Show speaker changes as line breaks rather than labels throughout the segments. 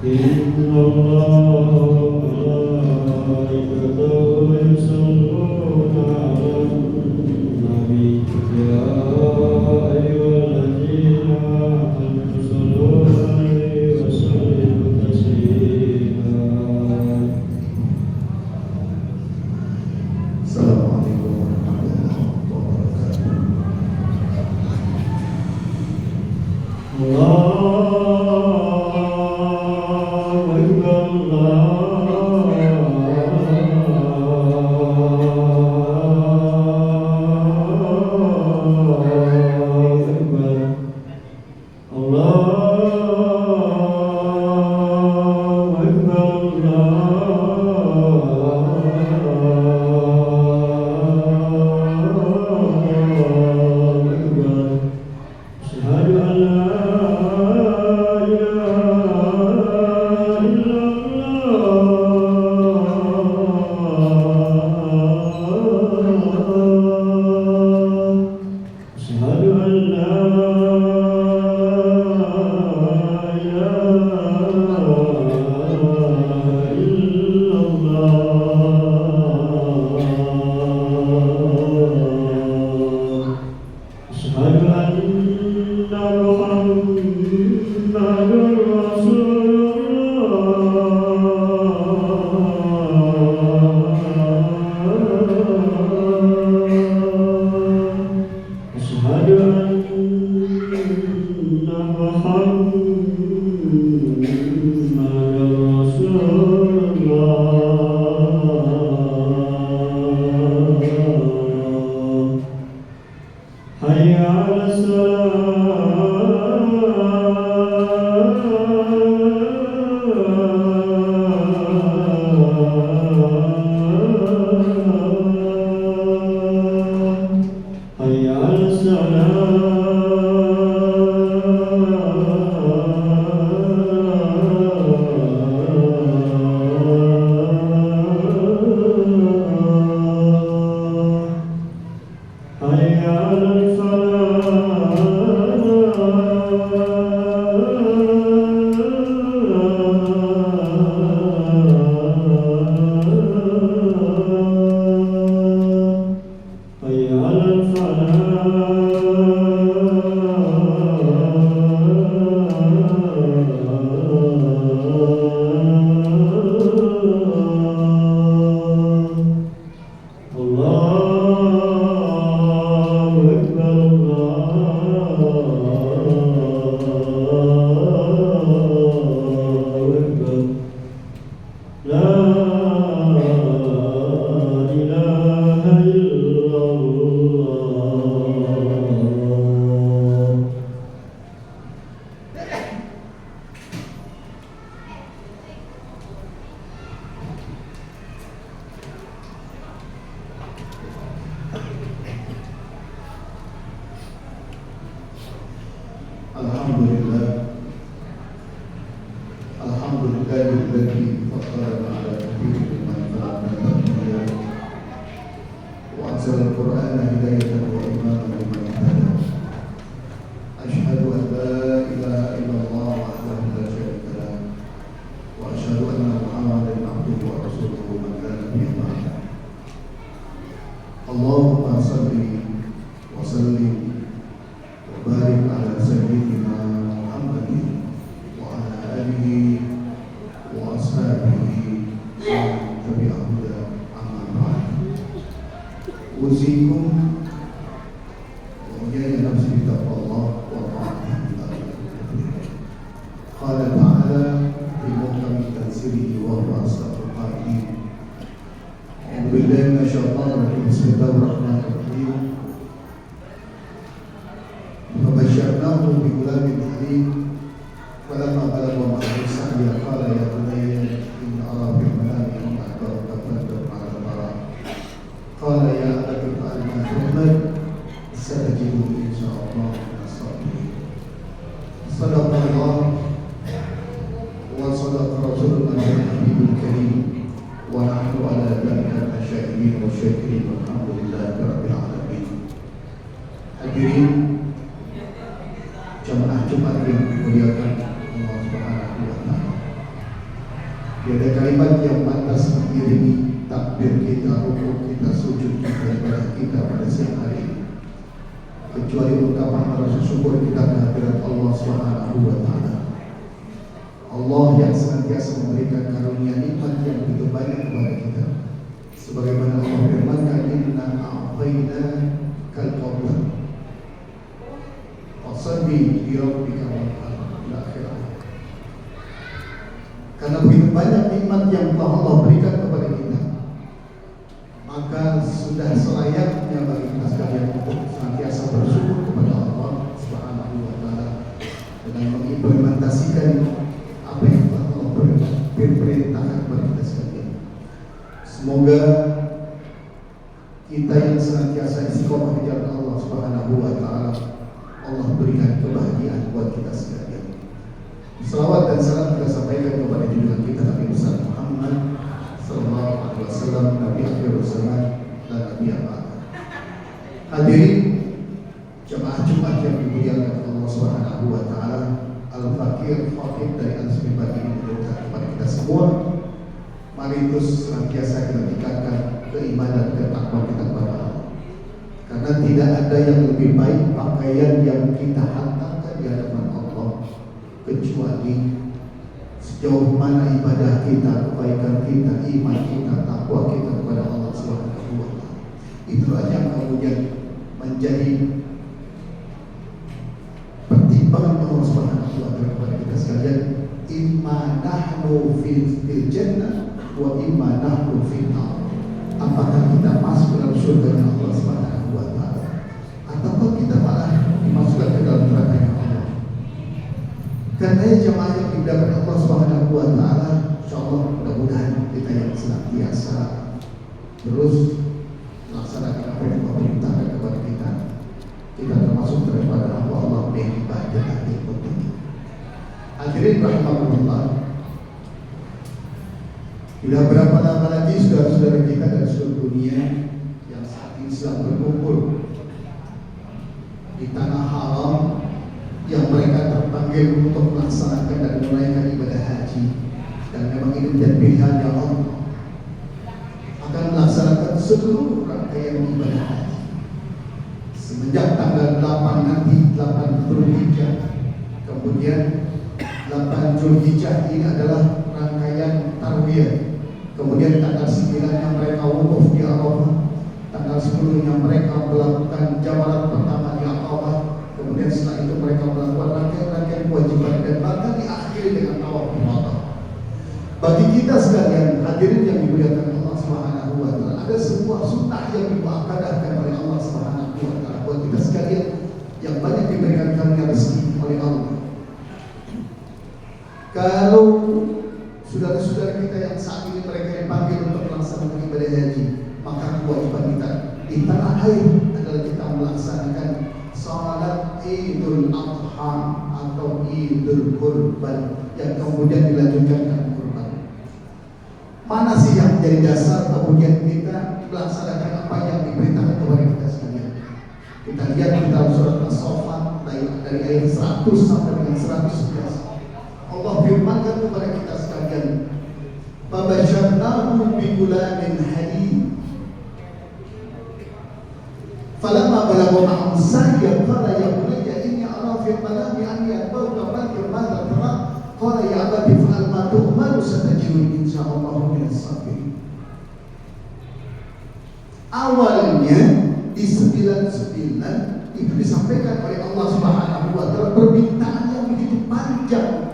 إن الله وملائكته يصلون على النبي يا أيها الذين آمنوا صلوا عليه وسلموا تسليما.
Assalamualaikum warahmatullahi wabarakatuh. Alhamdulillah, alhamdulillahilladzi faddalana ala katsirin mimman khalaqna tafdila wa anzala al-Qur'ana hidayatan wa imanan liman ihtada. Asyhadu an la ilaha illallah wahdahu la syarika lah wa asyhadu anna Muhammadan abduhu wa rasuluhu man la nabiyya ba'da. Allahumma shalli wa sallim wa barik ala sayyidina Muhammadin wa ala alihi wa ashabihi wa tabi'ahum amma ba'd. Usikum wa iyaya nafsi bittaqwallah wa ta'atihi qala ta'ala fi muhkami tanzilihi wa huwa asdaqul qa'ilin. A'udzu billahi minasyaitonir rajim. Bismillahirrahmanirrahim. فبشرناه بغلام حليم فلما بلغ معه السعي قال يا بني إني أرى في المنام أني أحببت فانظر ماذا ترى قال يا أبت افعل ما تؤمر ستجدني إن شاء الله من الصابرين. صدق الله وصدق رسولنا الحبيب الكريم ونحن على ذلك من الشاهدين والشاكرين والحمد لله رب العالمين. Hadirin jamaah Jumat yang dimuliakan Allah Subhanahu wa taala. Tiada kalimat yang pantas mengiringi takbir kita, rukuk kita, sujud kita, ibadah kita pada siang hari ini, kecuali ungkapan rasa syukur kita kehadirat Allah Subhanahu wa Ta'ala. Allah yang senantiasa memberikan karunia nikmat yang begitu banyak kepada kita. Sebagaimana Allah firmankan, inna a'tayna kal qawla wasalli li rabbika wanhar ila akhirah. Karena begitu banyak nikmat yang telah Allah berikan kepada kita, maka sudah selayaknya bagi kita sekalian untuk senantiasa bersyukur kepada Allah Subhanahu wa Ta'ala dengan mengimplementasikan apa yang telah Allah perintahkan kepada kita sekalian. Semoga kita yang senantiasa istiqomah di jalan Allah Subhanahu wa Ta'ala, Allah berikan kebahagiaan buat kita sekalian. Salawat dan salam kita sampaikan kepada junjungan kita Nabi besar Muhammad sallallahu alaihi wasallam, Nabi akhir zaman dan Nabi yang akan. Hadirin jemaah Jumat yang dimuliakan Allah Subhanahu wa Ta'ala, Al-Fakir Khatib dari Al-Sibah ini mengucapkan kepada kita semua, mari terus senantiasa kita tingkatkan keimanan dan ketakwaan kita kepada Allah. Karena tidak ada yang lebih baik pakaian yang kita hantarkan di hadapan Allah kecuali sejauh mana ibadah kita, kebaikan kita, iman kita, takwa kita kepada Allah Subhanahu wa Ta'ala. Itulah yang kemudian menjadi pertimbangan Allah Subhanahu wa Ta'ala kepada kita sekalian. Imma nahnu fil jannah wa imma nahnu fil nar. Apakah kita masuk dalam surga Allah Subhanahu wa Ta'ala, ataukah kita malah dimasukkan ke dalam neraka Allah? Karena jemaah yang dimuliakan Allah Subhanahu wa Ta'ala, insyaallah mudah-mudahan kita yang senantiasa terus melaksanakan apa yang Allah perintahkan kepada kita, kita termasuk daripada Allah yang ibadah hati penting. Hadirin rahimakumullah, sudah berapa lama lagi saudara-saudara kita dari seluruh dunia yang saat ini sedang berkumpul di tanah haram, yang mereka terpanggil untuk melaksanakan dan menunaikan ibadah haji, dan memang ini menjadi pilihan yang Allah akan melaksanakan seluruh rangkaian ibadah haji semenjak tanggal 8 nanti, 8 Zulhijjah, kemudian 8 Zulhijjah ini adalah rangkaian tarwiyah, kemudian tanggal 9-nya mereka wukuf di Arafah, tanggal 10-nya mereka melakukan jamarat pertama di Arafah, kemudian setelah itu mereka melakukan rangkaian-rangkaian kewajiban dan bahkan diakhiri dengan tawaf ifadah. Bagi kita sekalian hadirin yang dimuliakan Allah Subhanahu wa Ta'ala, ada sebuah sunnah yang dimuakkadahkan oleh Allah Subhanahu wa Ta'ala buat kita sekalian yang banyak diberikan karunia rezeki oleh Allah. Kalau saudara-saudara kita yang saat ini mereka dipanggil untuk melaksanakan ibadah haji, maka kewajiban kita di tanah air adalah kita melaksanakan salat Idul Adha atau Idul Kurban yang kemudian dilanjutkan dengan kurban. Mana sih yang menjadi dasar kemudian kita melaksanakan apa yang diperintahkan kepada kita sekalian? Kita lihat di dalam surat As-Saffat dari ayat 100 sampai dengan 111. Allah firmankan kepada kita sekalian, "Fabasyarnahu bi gulamin halim. Falamma balagha ma'ahu sa'ya qala ya bunayya inni ara fil manami anni atba'uka fanzur madza tara qala ya abati fa'al ma tu'maru satajiduni insyaallah minas sabirin." Awalnya di 99 itu disampaikan oleh Allah Subhanahu wa Ta'ala permintaan yang begitu panjang,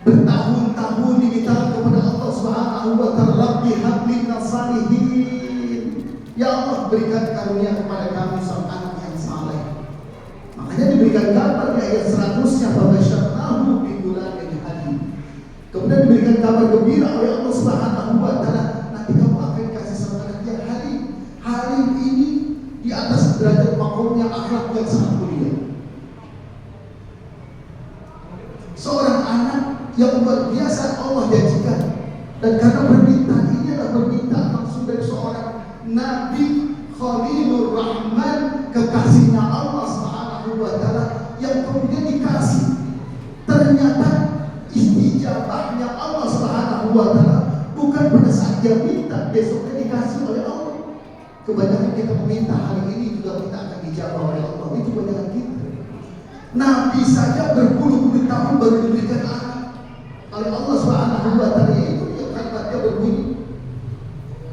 bertahun-tahun diminta kepada Allah Subhanahu wa Ta'ala, Rabbi habli nasalihin, ya Allah berikan karunia kepada kami sang anak yang saleh. Makanya diberikan kabar di ayat 100-nya, fabasyarnahu bi gulamin halim. Kemudian diberikan kabar gembira oleh Allah Subhanahu wa Ta'ala, nanti kamu akan kasih sang anak yang halim. Halim ini di atas derajat makomnya akhlak yang sangat mulia. Seorang anak yang luar biasa Allah janjikan, dan karena permintaan ini adalah permintaan langsung dari seorang Nabi Khalilur Rahman, kekasihnya Allah Subhanahu wa Ta'ala, yang kemudian dikasih. Ternyata Istijabahnya Allah Subhanahu wa Ta'ala bukan pada saat dia minta, besoknya dikasih oleh Allah. Kebanyakan kita meminta hari ini juga kita akan dijawab oleh Allah. Itu kebanyakan kita. Nabi saja berpuluh-puluh tahun baru diberikan anak oleh Allah Subhanahu wa Ta'ala. Itu yang kalimatnya berbunyi,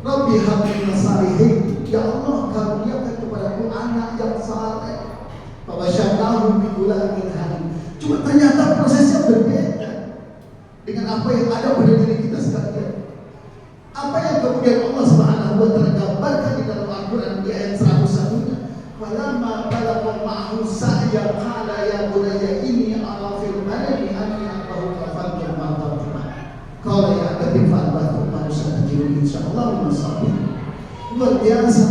Rabbi habli salihin, ya Allah karuniakan kepadaku anak yang saleh. Fabasyarnahu bigulamin halim. Cuma ternyata prosesnya berbeda dengan apa yang ada pada diri kita sekalian. Apa yang kemudian Allah Subhanahu wa Ta'ala gambarkan di dalam Al-Quran di ayat 101-nya, walamma balagha ma'ahu sa'ya qala ya bunayya inni ara fil manami anni akrahu fanzur ma tarjuma qala ya abati fa'altu ma satajiduni insyaallah min as-sabirin. Luar biasa.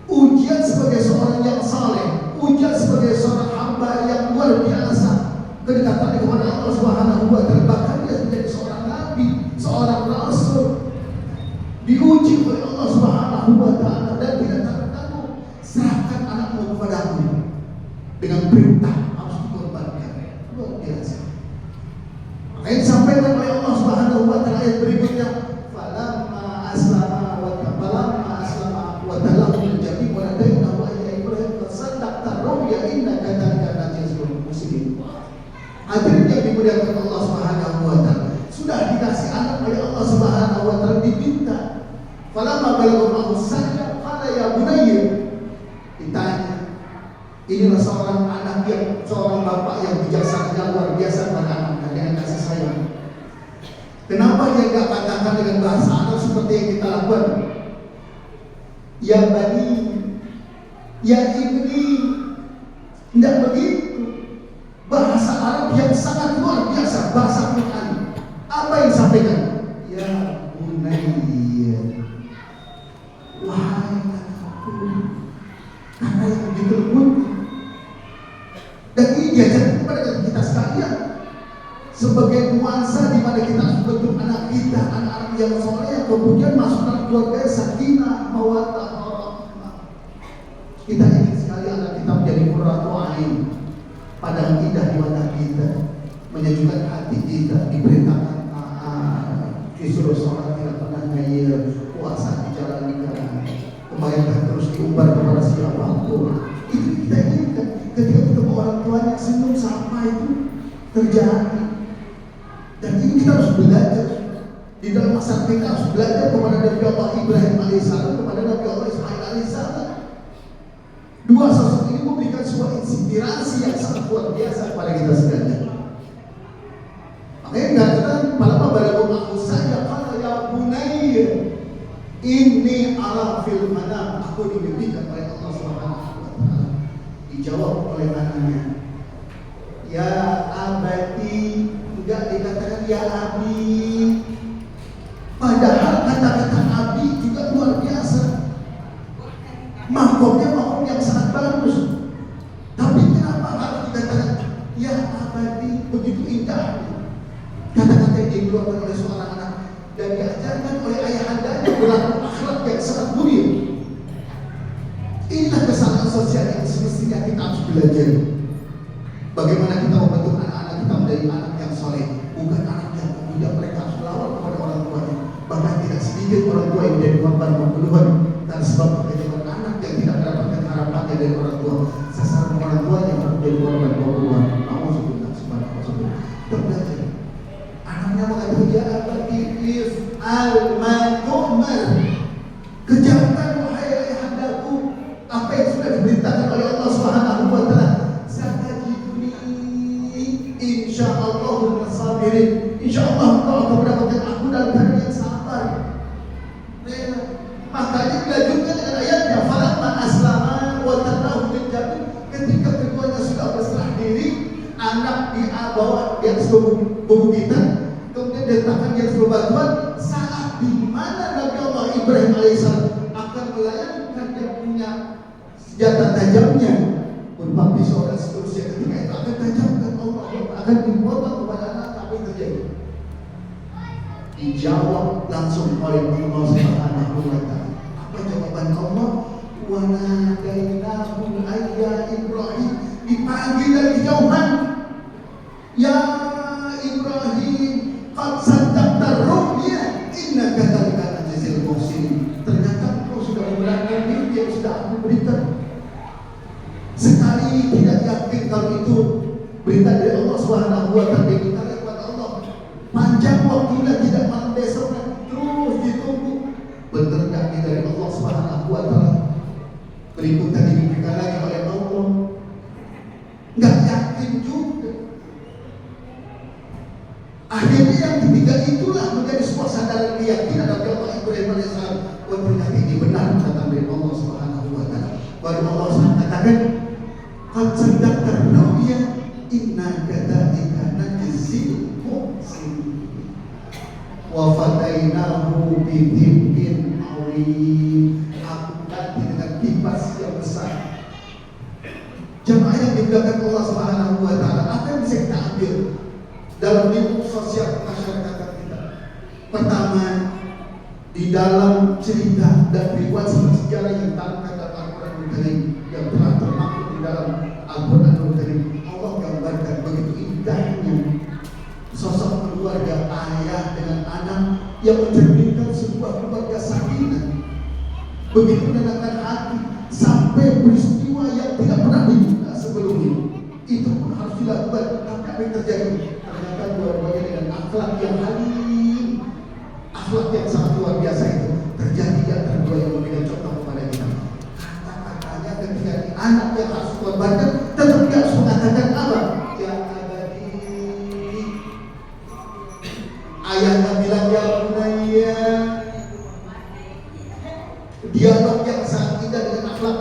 Ujian sebagai seorang yang saleh, ujian sebagai seorang hamba yang luar biasa, kedekatan kepada Allah Subhanahu wa Ta'ala, bahkan dia menjadi seorang nabi, seorang rasul, diuji oleh Allah Subhanahu wa Ta'ala dan tidak takut-takut. Serahkan anakmu kepadaku dengan perintah harus dikorbankan. Luar biasa. Maka yang disampaikan oleh Allah Subhanahu wa Ta'ala ayat berikutnya, falamma aslama wa talaqu al-jabin wa nadainahu ya Ibrahim fasaddaqta ru'ya innaka najzul muslimin. Hadirin yang dimuliakan Allah Subhanahu wa Ta'ala, sudah dikasih anak oleh Allah Subhanahu wa Ta'ala, diminta. Falamma balagha ma'ahu sa'ya qala ya bunayya. Ditanya. Inilah seorang anak yang, seorang bapak yang bijaksana yang luar biasa pada anaknya dengan kasih sayang. Kenapa dia enggak katakan dengan bahasa Arab seperti yang kita lakukan? Ya bani, ya ibni. Tidak begitu. Bahasa Arab yang sangat luar biasa, bahasa Quran. Apa yang disampaikan? Ya bunayya, wahai anakku. Kata yang begitu lembut. Dan ini diajarkan kepada kita sekalian sebagai nuansa di mana kita harus bentuk anak kita, anak-anak yang soleh yang kemudian masuk dalam keluarga sakinah, mawaddah, warahmah. Kita ingin sekali anak kita menjadi qurratu ain, padang indah di mata kita, menyejukkan hati kita, diperintahkan disuruh sholat tidak pernah ngayal, puasa dijalankan, kebaikan terus diumbar kepada siapapun. Itu kita inginkan. Ketika ketemu orang tuanya senyum sama itu terjadi. Dan ini kita harus belajar. Di dalam masa kita harus belajar kepada Nabi Allah Ibrahim alaihissalam, kepada Nabi Allah Ismail alaihissalam. Dua sosok ini memberikan sebuah inspirasi yang sangat luar biasa kepada kita sekalian. Makanya dikatakan falamma balagha ma'ahu sa'ya qala ya bunayya inni ara fil manam, aku dimimpikan oleh Allah Subhanahu wa Ta'ala. Dijawab oleh anaknya, ya abati, enggak dikatakan ya abi. Padahal kata-kata abi juga luar biasa. Makomnya makom yang sangat bagus. Tapi kenapa harus dikatakan ya abati? Begitu indah kata-kata yang dikeluarkan oleh seorang anak dan diajarkan oleh ayahandanya berlaku akhlak yang sangat mulia. Inilah kesalahan sosial yang semestinya kita harus belajar. Bagaimana kita membentuk anak-anak kita menjadi anak yang soleh, bukan anak yang kemudian mereka harus melawan kepada orang tuanya. Bahkan tidak sedikit orang tua yang menjadi korban pembunuhan dan sebab kehidupan anak yang tidak mendapatkan harapannya dari orang tua, sasaran orang tua yang menjadi korban pembunuhan. Alhamdulillah, subhanallah. Kita belajar. Anaknya mengatakan ya abati if'al ma tu'mar. Kerjakan wahai ayahandaku apa yang sudah diberitakan oleh Allah Subhanahu wa Ta'ala. Satajiduni insyaallah min sabirin. Insyaallah engkau akan mendapatkan aku dalam keadaan yang sabar. Makanya dilanjutkan dengan ayatnya falamma aslama wa tallahu lil jabin. Ketika keduanya sudah berserah diri, anak dibawa di atas bumbu kita, kemudian diletakkan di atas bebatuan. Saat di mana Nabi Allah Ibrahim alaihissalam akan melayangkan dia punya senjata tajamnya berupa pisau dan seterusnya, ketika itu akan tajamkan Allah akan dipotong kepada anak, apa yang terjadi? Dijawab langsung oleh Allah Subhanahu wa Ta'ala. Apa jawaban Allah? Wa nadainahu ayya Ibrahim. Dipanggil dari kejauhan, ya Berita dari Allah Subhanahu wa taala dikatakan kepada Allah, panjang waktunya, tidak malam besok, terus ditunggu. Benar enggak dari Allah Subhanahu wa taala? Berikutnya diberikan lagi oleh Allah. Enggak yakin juga. Akhirnya yang ketiga itulah menjadi sebuah sandaran keyakinan dari Allah Ibrahim alaihissalam. Wah, ternyata ini benar datang dari Allah Subhanahu wa taala. Baru Allah SWT katakan, "Qad saddaqta ru'ya inna kadzalika najzil muhsinin wa fadainahu bi dzikrin azim." Aku ganti dengan kipas yang besar. Jamaah yang dimuliakan Allah Subhanahu wa taala, apa yang bisa kita ambil dalam lingkup sosial masyarakat kita? Pertama, di dalam cerita dan riwayat sejarah yang terangkat dalam Al-Quran Karim, yang telah termaktub di dalam Al-Quran Karim, Allah gambarkan begitu indahnya sosok keluarga ayah dengan anak yang mencerminkan sebuah keluarga sakinah, begitu menenangkan hati sampai peristiwa yang tidak pernah diduga sebelumnya. Itu pun harus dilakukan. Tapi apa yang terjadi? Ternyata dua-duanya dengan akhlak yang halim, akhlak yang sangat luar biasa itu terjadi di antara dua yang memberikan contoh kepada kita. Kata-katanya ketika anak yang harus korbankan tetap dia harus mengatakan apa? Yang ada di ayahnya bilang ya bunaya. Dialog yang sangat indah dengan akhlak